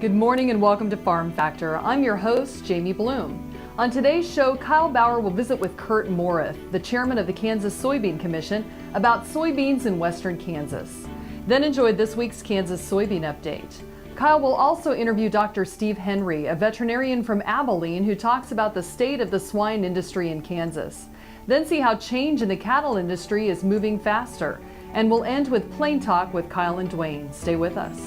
Good morning and welcome to Farm Factor. I'm your host, Jamie Bloom. On today's show, Kyle Bauer will visit with Kurt Maurath, the chairman of the Kansas Soybean Commission, about soybeans in western Kansas. Then enjoy this week's Kansas Soybean Update. Kyle will also interview Dr. Steve Henry, a veterinarian from Abilene who talks about the state of the swine industry in Kansas. Then see how change in the cattle industry is moving faster. And we'll end with Plain Talk with Kyle and Duane. Stay with us.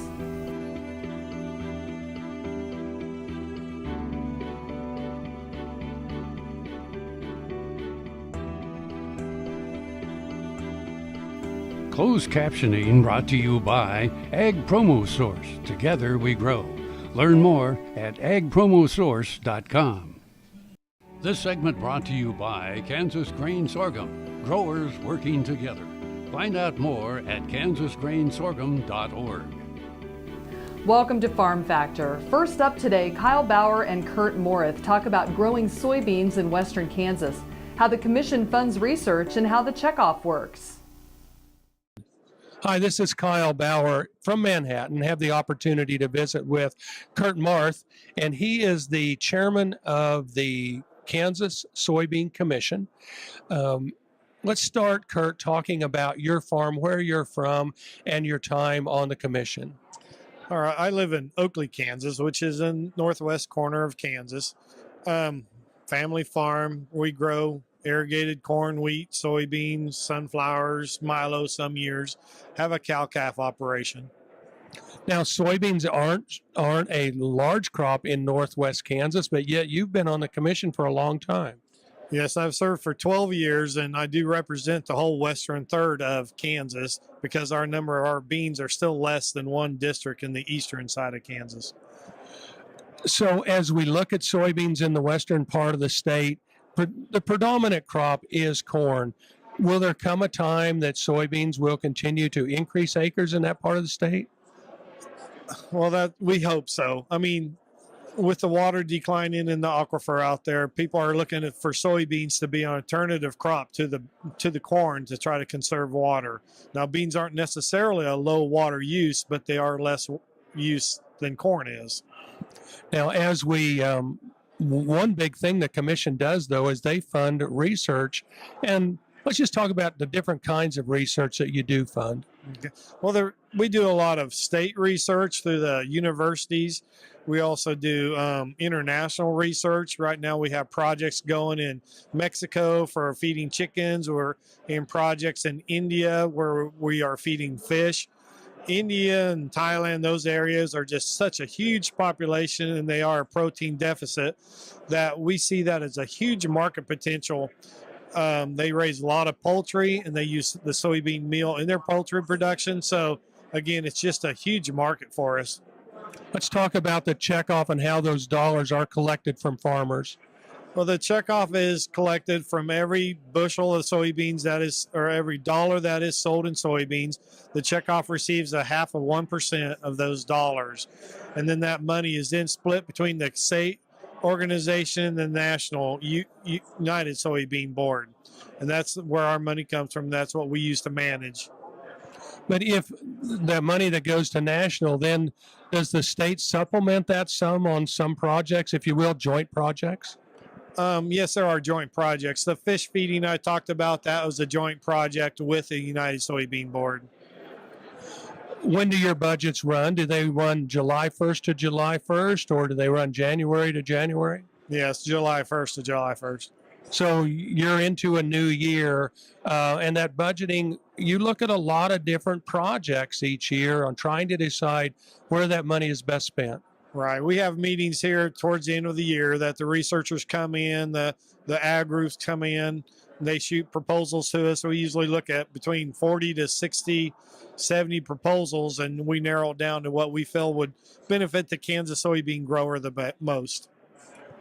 Closed captioning brought to you by Ag Promo Source. Together we grow. Learn more at agpromosource.com. This segment brought to you by Kansas Grain Sorghum. Growers working together. Find out more at kansasgrainsorghum.org. Welcome to Farm Factor. First up today, Kyle Bauer and Kurt Maurath talk about growing soybeans in western Kansas, how the commission funds research, and how the checkoff works. Hi, this is Kyle Bauer from Manhattan. Have the opportunity to visit with Kurt Maurath, and he is the chairman of the Kansas Soybean Commission. Let's start, Kurt, talking about your farm, where you're from, and your time on the commission. All right, I live in Oakley, Kansas, which is in northwest corner of Kansas. Family farm. We grow irrigated corn, wheat, soybeans, sunflowers, milo some years. Have a cow-calf operation. Now, soybeans aren't a large crop in northwest Kansas, but yet you've been on the commission for a long time. Yes, I've served for 12 years, and I do represent the whole western third of Kansas because our number of our beans are still less than one district in the eastern side of Kansas. So as we look at soybeans in the western part of the state, the predominant crop is corn. Will there come a time that soybeans will continue to increase acres in that part of the state? Well, that we hope so. I mean, with the water declining in the aquifer out there, people are looking for soybeans to be an alternative crop to the corn to try to conserve water. Now, beans aren't necessarily a low water use, but they are less use than corn is. Now, as we one big thing the commission does, though, is they fund research. And let's just talk about the different kinds of research that you do fund. Okay. Well, we do a lot of state research through the universities. We also do international research. Right now we have projects going in Mexico for feeding chickens, or in projects in India where we are feeding fish. India and Thailand, those areas are just such a huge population, and they are a protein deficit, that we see that as a huge market potential. They raise a lot of poultry, and they use the soybean meal in their poultry production. So again, it's just a huge market for us. Let's talk about the checkoff and how those dollars are collected from farmers. Well, the checkoff is collected from every bushel of soybeans or every dollar that is sold in soybeans. The checkoff receives 0.5% of those dollars. And then that money is then split between the state organization and the national United Soybean Board. And that's where our money comes from. That's what we use to manage. But if the money that goes to national, then does the state supplement that sum on some projects, if you will, joint projects? Yes, there are joint projects. The fish feeding I talked about, that was a joint project with the United Soybean Board. When do your budgets run? Do they run July 1st to July 1st, or do they run January to January? Yes, July 1st to July 1st. So you're into a new year, and that budgeting, you look at a lot of different projects each year on trying to decide where that money is best spent. Right. We have meetings here towards the end of the year that the researchers come in, the ag groups come in, they shoot proposals to us. We usually look at between 40 to 60, 70 proposals, and we narrow it down to what we feel would benefit the Kansas soybean grower the most.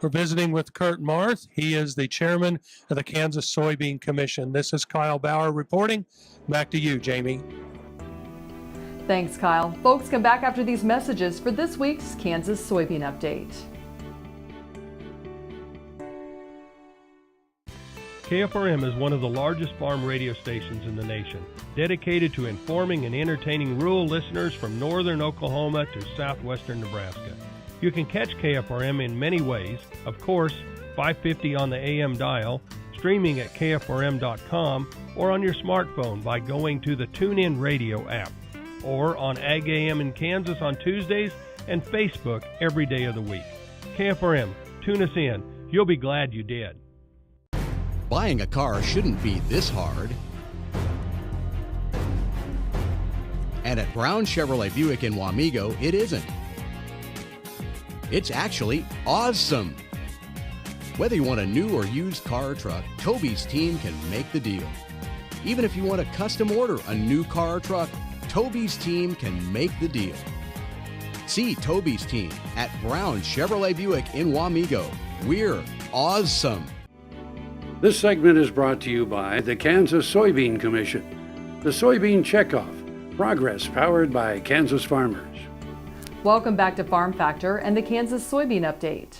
We're visiting with Kurt Maurath. He is the chairman of the Kansas Soybean Commission. This is Kyle Bauer reporting. Back to you, Jamie. Thanks, Kyle. Folks, come back after these messages for this week's Kansas Soybean Update. KFRM is one of the largest farm radio stations in the nation, dedicated to informing and entertaining rural listeners from northern Oklahoma to southwestern Nebraska. You can catch KFRM in many ways. Of course, 550 on the AM dial, streaming at kfrm.com, or on your smartphone by going to the TuneIn Radio app, or on Ag AM in Kansas on Tuesdays and Facebook every day of the week. KFRM, tune us in. You'll be glad you did. Buying a car shouldn't be this hard. And at Brown Chevrolet Buick in Wamego, it isn't. It's actually awesome. Whether you want a new or used car or truck, Toby's team can make the deal. Even if you want to custom order a new car or truck, Toby's team can make the deal. See Toby's team at Brown Chevrolet Buick in Wamego. We're awesome. This segment is brought to you by the Kansas Soybean Commission. The Soybean Checkoff, progress powered by Kansas farmers. Welcome back to Farm Factor and the Kansas Soybean Update.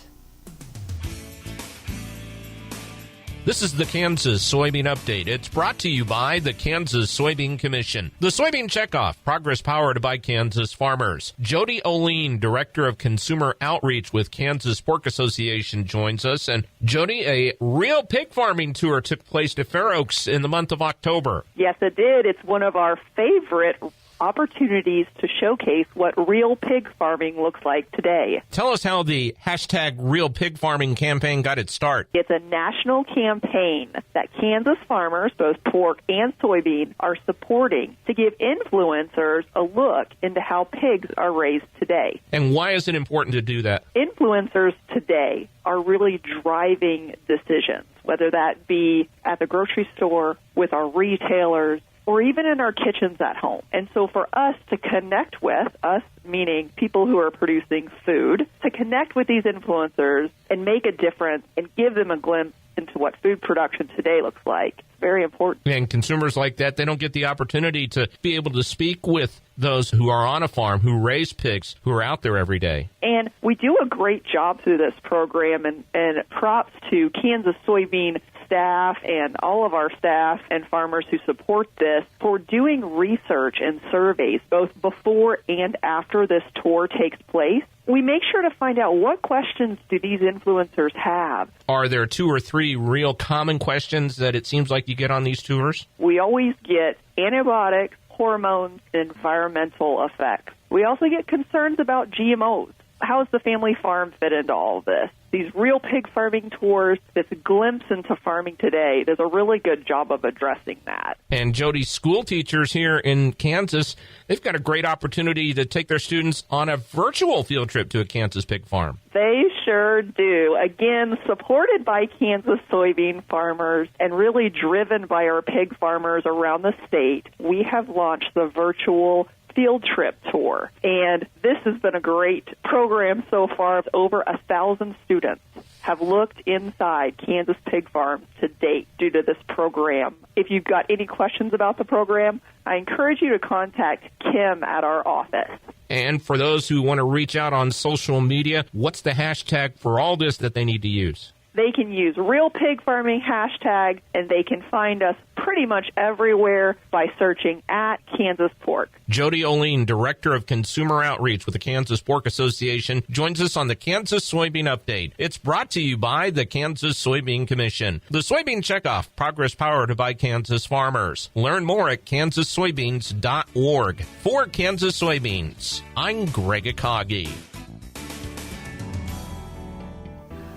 This is the Kansas Soybean Update. It's brought to you by the Kansas Soybean Commission. The Soybean Checkoff, progress powered by Kansas farmers. Jody Oline, Director of Consumer Outreach with Kansas Pork Association, joins us. And Jody, a real pig farming tour took place to Fair Oaks in the month of October. Yes, it did. It's one of our favorite opportunities to showcase what real pig farming looks like today. Tell us how the hashtag Real Pig Farming campaign got its start. It's a national campaign that Kansas farmers, both pork and soybean, are supporting to give influencers a look into how pigs are raised today. And why is it important to do that? Influencers today are really driving decisions, whether that be at the grocery store, with our retailers, or even in our kitchens at home. And so for us to connect with, us meaning people who are producing food, to connect with these influencers and make a difference and give them a glimpse into what food production today looks like, very important. And consumers like that, they don't get the opportunity to be able to speak with those who are on a farm, who raise pigs, who are out there every day. And we do a great job through this program, and props to Kansas Soybean staff and all of our staff and farmers who support this for doing research and surveys both before and after this tour takes place. We make sure to find out what questions do these influencers have. Are there 2 or 3 real common questions that it seems like you get on these tours? We always get antibiotics, hormones, and environmental effects. We also get concerns about GMOs. How does the family farm fit into all of this? These real pig farming tours, this glimpse into farming today, does a really good job of addressing that. And Jody, school teachers here in Kansas, they've got a great opportunity to take their students on a virtual field trip to a Kansas pig farm. They sure do. Again, supported by Kansas soybean farmers and really driven by our pig farmers around the state, we have launched the virtual field trip tour. And this has been a great program so far. Over 1,000 students have looked inside Kansas pig farms to date due to this program. If you've got any questions about the program, I encourage you to contact Kim at our office. And for those who want to reach out on social media, what's the hashtag for all this that they need to use? They can use Real Pig Farming hashtag, and they can find us pretty much everywhere by searching at Kansas Pork. Jody Oline, Director of Consumer Outreach with the Kansas Pork Association, joins us on the Kansas Soybean Update. It's brought to you by the Kansas Soybean Commission. The Soybean Checkoff, progress powered by Kansas farmers. Learn more at kansassoybeans.org. For Kansas Soybeans, I'm Greg Akagi.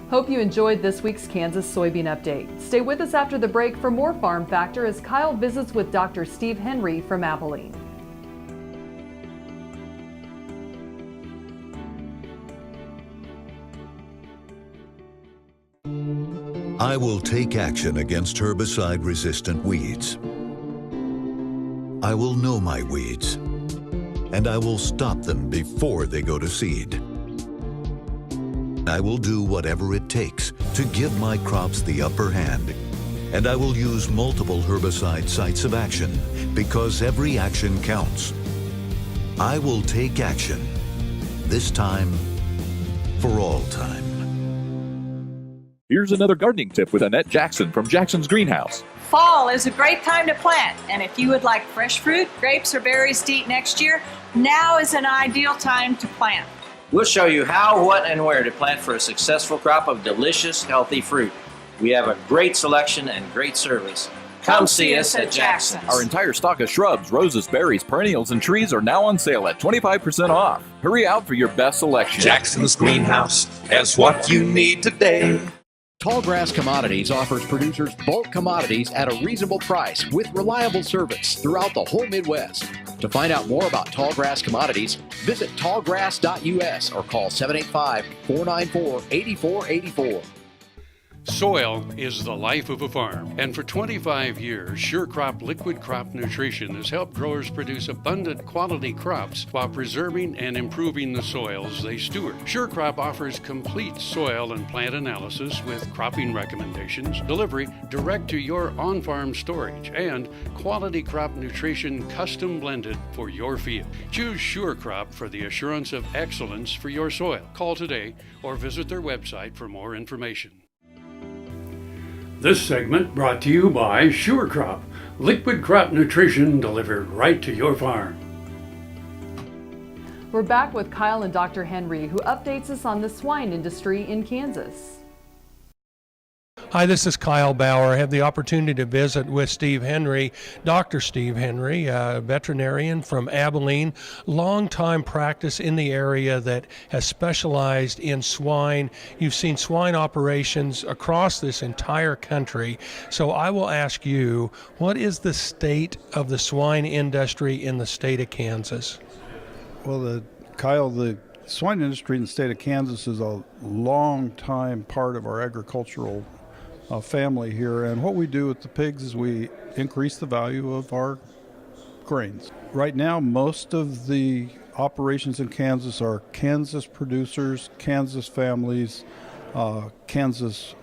Hope you enjoyed this week's Kansas Soybean Update. Stay with us after the break for more Farm Factor as Kyle visits with Dr. Steve Henry from Abilene. I will take action against herbicide-resistant weeds. I will know my weeds, and I will stop them before they go to seed. I will do whatever it takes to give my crops the upper hand. And I will use multiple herbicide sites of action because every action counts. I will take action, this time for all time. Here's another gardening tip with Annette Jackson from Jackson's Greenhouse. Fall is a great time to plant, and if you would like fresh fruit, grapes, or berries to eat next year, now is an ideal time to plant. We'll show you how, what, and where to plant for a successful crop of delicious, healthy fruit. We have a great selection and great service. Come see us at Jackson's. Our entire stock of shrubs, roses, berries, perennials, and trees are now on sale at 25% off. Hurry out for your best selection. Jackson's Greenhouse has what you need today. Tallgrass Commodities offers producers bulk commodities at a reasonable price with reliable service throughout the whole Midwest. To find out more about Tallgrass Commodities, visit tallgrass.us or call 785-494-8484. Soil is the life of a farm, and for 25 years, SureCrop Liquid Crop Nutrition has helped growers produce abundant quality crops while preserving and improving the soils they steward. SureCrop offers complete soil and plant analysis with cropping recommendations, delivery direct to your on-farm storage, and quality crop nutrition custom blended for your field. Choose SureCrop for the assurance of excellence for your soil. Call today or visit their website for more information. This segment brought to you by SureCrop, liquid crop nutrition delivered right to your farm. We're back with Kyle and Dr. Henry, who updates us on the swine industry in Kansas. Hi, this is Kyle Bauer. I have the opportunity to visit with Steve Henry, Dr. Steve Henry, a veterinarian from Abilene, long-time practice in the area that has specialized in swine. You've seen swine operations across this entire country. So I will ask you, what is the state of the swine industry in the state of Kansas? Well, Kyle, the swine industry in the state of Kansas is a long-time part of our agricultural family here, and what we do with the pigs is we increase the value of our grains. Right now, most of the operations in Kansas are Kansas producers, Kansas families, Kansas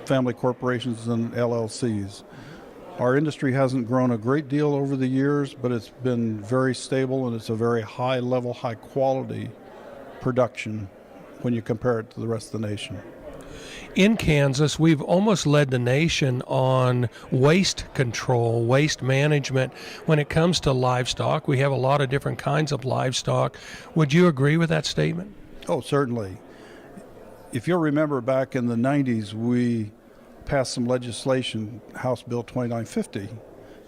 family corporations and LLCs. Our industry hasn't grown a great deal over the years, but it's been very stable, and it's a very high level, high quality production when you compare it to the rest of the nation. In Kansas, we've almost led the nation on waste control, waste management. When it comes to livestock, we have a lot of different kinds of livestock. Would you agree with that statement? Oh, certainly. If you'll remember back in the 90s, we passed some legislation, House Bill 2950,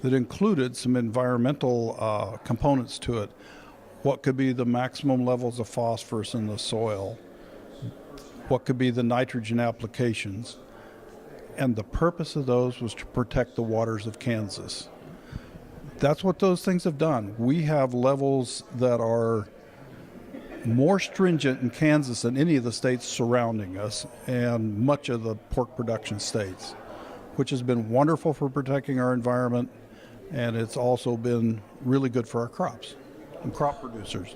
that included some environmental components to it. What could be the maximum levels of phosphorus in the soil? What could be the nitrogen applications? And the purpose of those was to protect the waters of Kansas. That's what those things have done. We have levels that are more stringent in Kansas than any of the states surrounding us and much of the pork production states, which has been wonderful for protecting our environment, and it's also been really good for our crops and crop producers.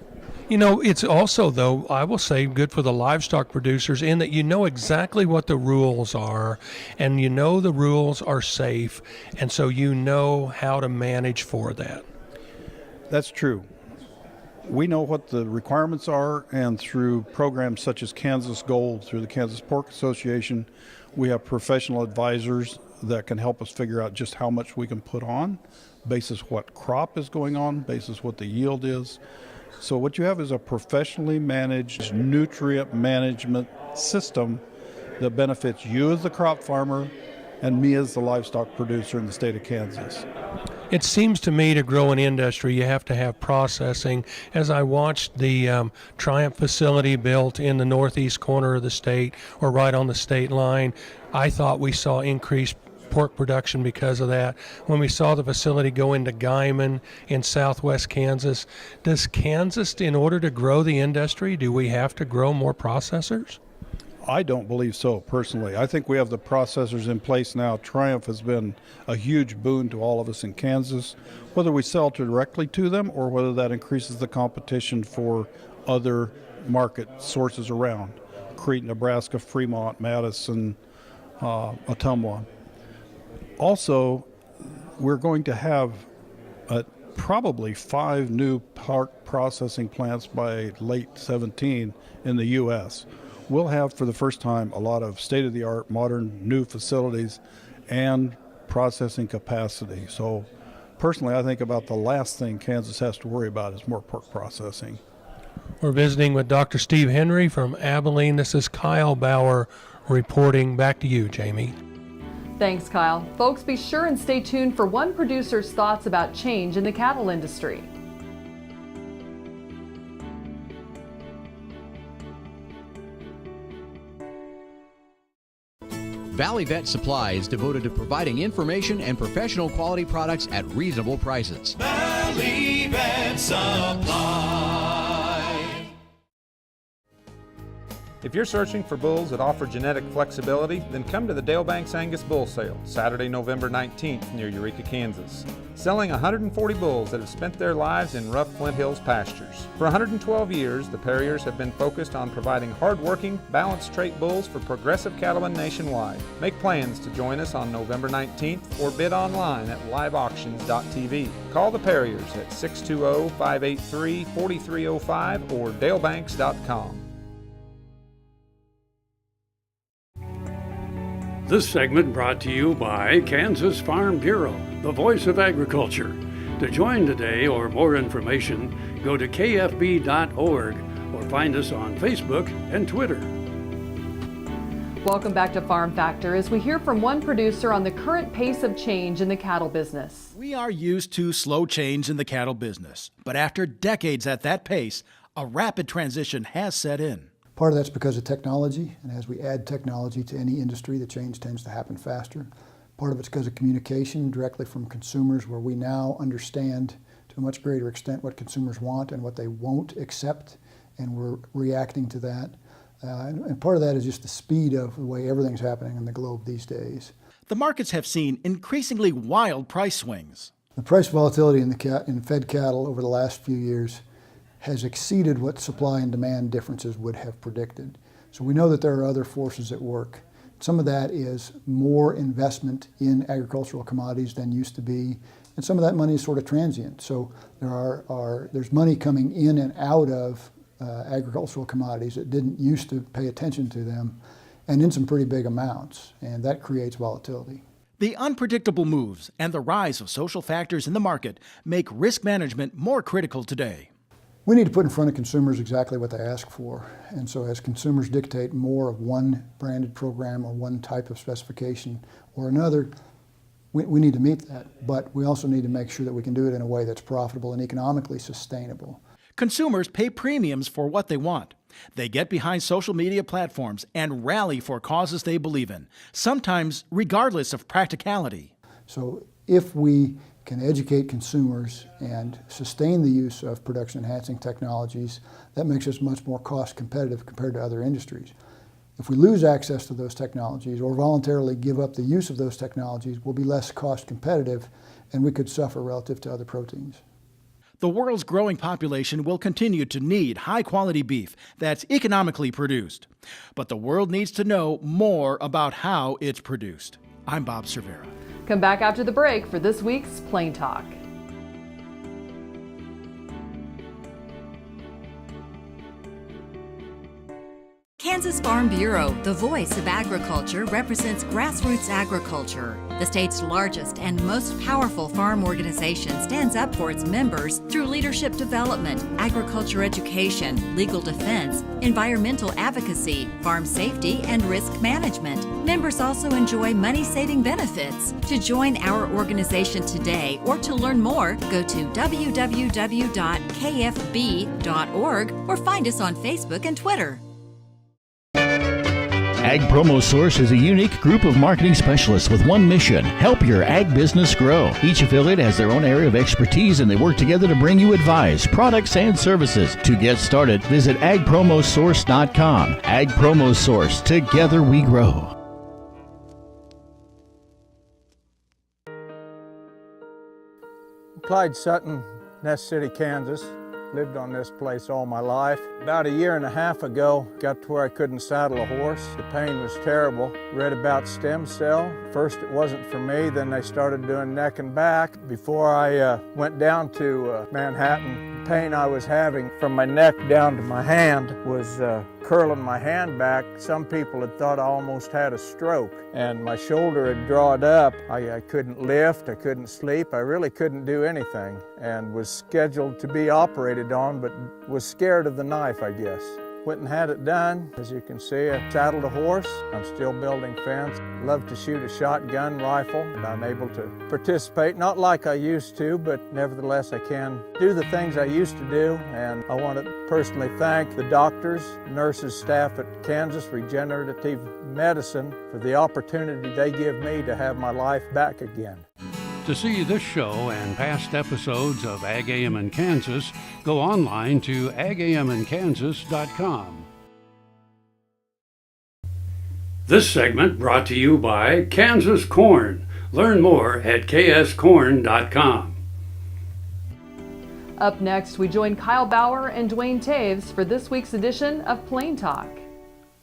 You know, it's also, though, I will say good for the livestock producers in that you know exactly what the rules are, and you know the rules are safe, and so you know how to manage for that. That's true. We know what the requirements are, and through programs such as Kansas Gold, through the Kansas Pork Association, we have professional advisors that can help us figure out just how much we can put on, basis what crop is going on, basis what the yield is. So what you have is a professionally managed nutrient management system that benefits you as the crop farmer and me as the livestock producer in the state of Kansas. It seems to me to grow an industry, you have to have processing. As I watched the Triumph facility built in the northeast corner of the state, or right on the state line, I thought we saw increased pork production because of that. When we saw the facility go into Guyman in southwest Kansas, does Kansas, in order to grow the industry, do we have to grow more processors? I don't believe so, personally. I think we have the processors in place now. Triumph has been a huge boon to all of us in Kansas, whether we sell directly to them or whether that increases the competition for other market sources around. Crete, Nebraska, Fremont, Madison, Ottumwa. Also, we're going to have probably 5 new pork processing plants by late 17 in the U.S. we'll have for the first time a lot of state-of-the-art, modern, new facilities and processing capacity. So personally, I think about the last thing Kansas has to worry about is more pork processing. We're visiting with Dr. Steve Henry from Abilene. This is Kyle Bauer reporting. Back to you, Jamie. Thanks, Kyle. Folks, be sure and stay tuned for one producer's thoughts about change in the cattle industry. Valley Vet Supply is devoted to providing information and professional quality products at reasonable prices. Valley Vet Supply. If you're searching for bulls that offer genetic flexibility, then come to the Dale Banks Angus Bull Sale, Saturday, November 19th, near Eureka, Kansas. Selling 140 bulls that have spent their lives in rough Flint Hills pastures. For 112 years, the Perriers have been focused on providing hard-working, balanced trait bulls for progressive cattlemen nationwide. Make plans to join us on November 19th or bid online at liveauctions.tv. Call the Perriers at 620-583-4305 or dalebanks.com. This segment brought to you by Kansas Farm Bureau, the voice of agriculture. To join today or more information, go to kfb.org or find us on Facebook and Twitter. Welcome back to Farm Factor as we hear from one producer on the current pace of change in the cattle business. We are used to slow change in the cattle business, but after decades at that pace, a rapid transition has set in. Part of that's because of technology, and as we add technology to any industry, the change tends to happen faster. Part of it's because of communication directly from consumers, where we now understand to a much greater extent what consumers want and what they won't accept, and we're reacting to that. And part of that is just the speed of the way everything's happening in the globe these days. The markets have seen increasingly wild price swings. The price volatility in fed cattle over the last few years has exceeded what supply and demand differences would have predicted. So we know that there are other forces at work. Some of that is more investment in agricultural commodities than used to be, and some of that money is sort of transient. So there's money coming in and out of agricultural commodities that didn't used to pay attention to them, and in some pretty big amounts, and that creates volatility. The unpredictable moves and the rise of social factors in the market make risk management more critical today. We need to put in front of consumers exactly what they ask for. And so as consumers dictate more of one branded program or one type of specification or another, we need to meet that. But we also need to make sure that we can do it in a way that's profitable and economically sustainable. Consumers pay premiums for what they want. They get behind social media platforms and rally for causes they believe in, sometimes regardless of practicality. So if we can educate consumers and sustain the use of production-enhancing technologies, that makes us much more cost competitive compared to other industries. If we lose access to those technologies or voluntarily give up the use of those technologies, we'll be less cost competitive and we could suffer relative to other proteins. The world's growing population will continue to need high-quality beef that's economically produced. But the world needs to know more about how it's produced. I'm Bob Cervera. Come back after the break for this week's Plain Talk. Kansas Farm Bureau, the voice of agriculture, represents grassroots agriculture. The state's largest and most powerful farm organization stands up for its members through leadership development, agriculture education, legal defense, environmental advocacy, farm safety, and risk management. Members also enjoy money-saving benefits. To join our organization today or to learn more, go to www.kfb.org or find us on Facebook and Twitter. Ag Promo Source is a unique group of marketing specialists with one mission: help your ag business grow. Each affiliate has their own area of expertise, and they work together to bring you advice, products, and services. To get started, visit agpromosource.com. Ag Promo Source. Together we grow. Clyde Sutton, Nest City, Kansas. Lived on this place all my life. About a year and a half ago, got to where I couldn't saddle a horse. The pain was terrible. Read about stem cell. First it wasn't for me, then they started doing neck and back. Before I went down to Manhattan pain I was having from my neck down to my hand was curling my hand back. Some people had thought I almost had a stroke, and my shoulder had drawn up. I couldn't lift, I couldn't sleep, I really couldn't do anything, and was scheduled to be operated on, but was scared of the knife, I guess. Went and had it done. As you can see, I saddled a horse. I'm still building fence. Love to shoot a shotgun rifle, and I'm able to participate, not like I used to, but nevertheless I can do the things I used to do. And I want to personally thank the doctors, nurses, staff at Kansas Regenerative Medicine for the opportunity they give me to have my life back again. To see this show and past episodes of Ag AM in Kansas, go online to agaminkansas.com. This segment brought to you by Kansas Corn. Learn more at kscorn.com. Up next, we join Kyle Bauer and Duane Toews for this week's edition of Plain Talk.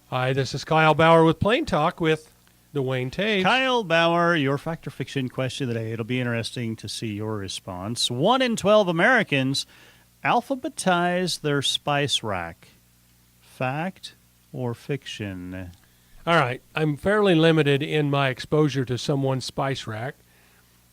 Hi, this is Kyle Bauer with Plain Talk with Duane Toews. Kyle Bauer, your fact or fiction question of the day. It'll be interesting to see your response. 1 in 12 Americans alphabetize their spice rack. Fact or fiction? All right. I'm fairly limited in my exposure to someone's spice rack.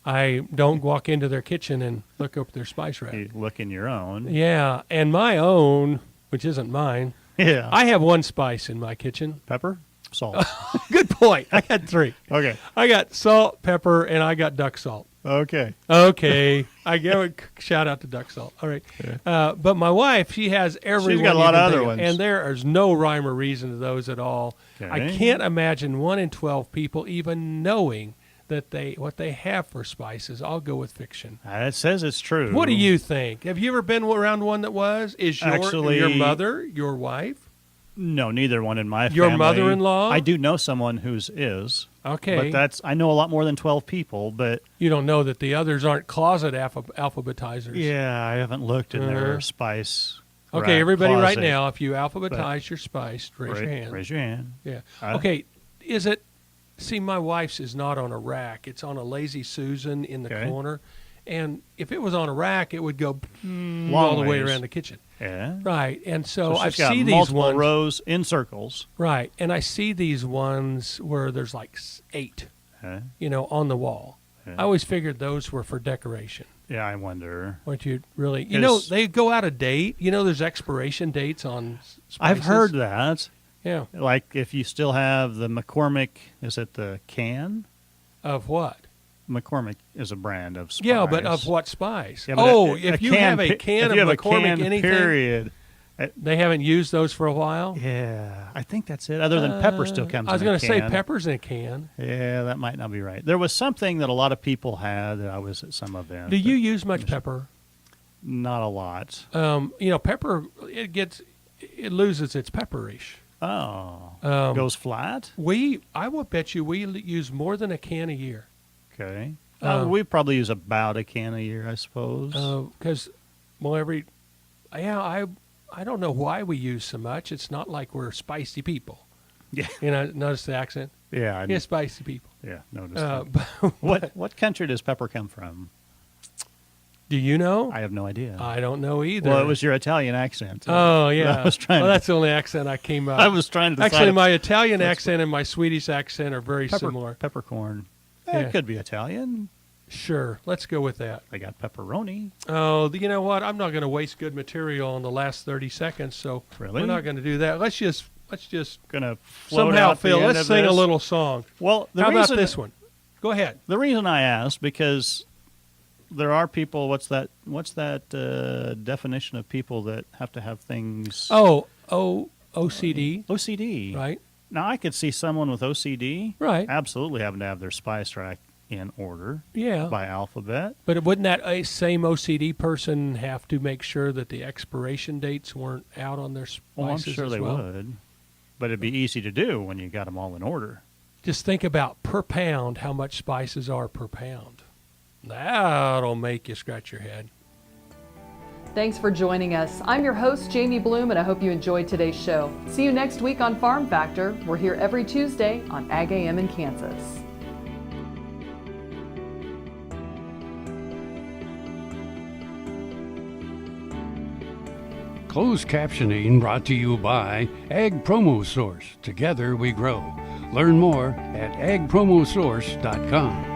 I don't walk into their kitchen and look up their spice rack. You look in your own. Yeah, and my own, which isn't mine. Yeah. I have one spice in my kitchen. Pepper? Salt. Good point. I got 3. Okay. I got salt, pepper, and I got duck salt. Okay. Okay. I give a shout out to duck salt. All right. Yeah. But my wife, she has every She's one got a lot of you can other think ones. And there is no rhyme or reason to those at all. Okay. I can't imagine 1 in 12 people even knowing that what they have for spices. I'll go with fiction. It says it's true. What do you think? Have you ever been around one that was? Is your mother your wife? No, neither one in my family. Your mother-in-law? I do know someone whose is. Okay. But I know a lot more than 12 people, but... You don't know that the others aren't closet alphabetizers. Yeah, I haven't looked in their spice. Okay, everybody closet. right now, if you alphabetize your spice, raise your hand. Raise your hand. Yeah. Okay, is it... See, my wife's is not on a rack. It's on a Lazy Susan in the corner. And if it was on a rack, it would go all the way around the kitchen. Yeah. Right. And so I she's got see these multiple ones. rows in circles. Right. And I see these ones where there's like 8, on the wall. I always figured those were for decoration. Yeah, I wonder. What you really, they go out of date. There's expiration dates on spices. I've heard that. Yeah. Like if you still have the McCormick, is it the can? Of what? McCormick is a brand of spice. Yeah, but of what spice? Yeah, if you have a can of McCormick anything, period. They haven't used those for a while? Yeah, I think that's it. Other than pepper still comes in a can. I was going to say pepper's in a can. Yeah, that might not be right. There was something that a lot of people had that I was at some event. Do you use much pepper? Not a lot. Pepper, it loses its pepperish. Oh. Goes flat? I will bet you we use more than a can a year. Okay. We probably use about a can a year, I suppose. Because, I don't know why we use so much. It's not like we're spicy people. Yeah. Notice the accent? Yeah. We're spicy people. Yeah, notice that. What country does pepper come from? Do you know? I have no idea. I don't know either. Well, it was your Italian accent. Oh, yeah. I was trying that's the only accent I came up. I was trying to decide. Actually, my Italian accent and my Swedish accent are very similar. Peppercorn. It could be Italian. Sure. Let's go with that. They got pepperoni. Oh, you know what? I'm not going to waste good material on the last 30 seconds, so we're not going to do that. Let's just gonna somehow, Phil, let's sing a little song. Well, how about this one? Go ahead. The reason I asked, because there are people, what's that definition of people that have to have things? OCD. OCD. Right. Now, I could see someone with OCD absolutely having to have their spice rack in order by alphabet. But wouldn't that same OCD person have to make sure that the expiration dates weren't out on their spices? Well, I'm sure they would. But it'd be easy to do when you got them all in order. Just think about per pound how much spices are per pound. That'll make you scratch your head. Thanks for joining us. I'm your host, Jamie Bloom, and I hope you enjoyed today's show. See you next week on Farm Factor. We're here every Tuesday on Ag AM in Kansas. Closed captioning brought to you by Ag Promo Source. Together we grow. Learn more at agpromosource.com.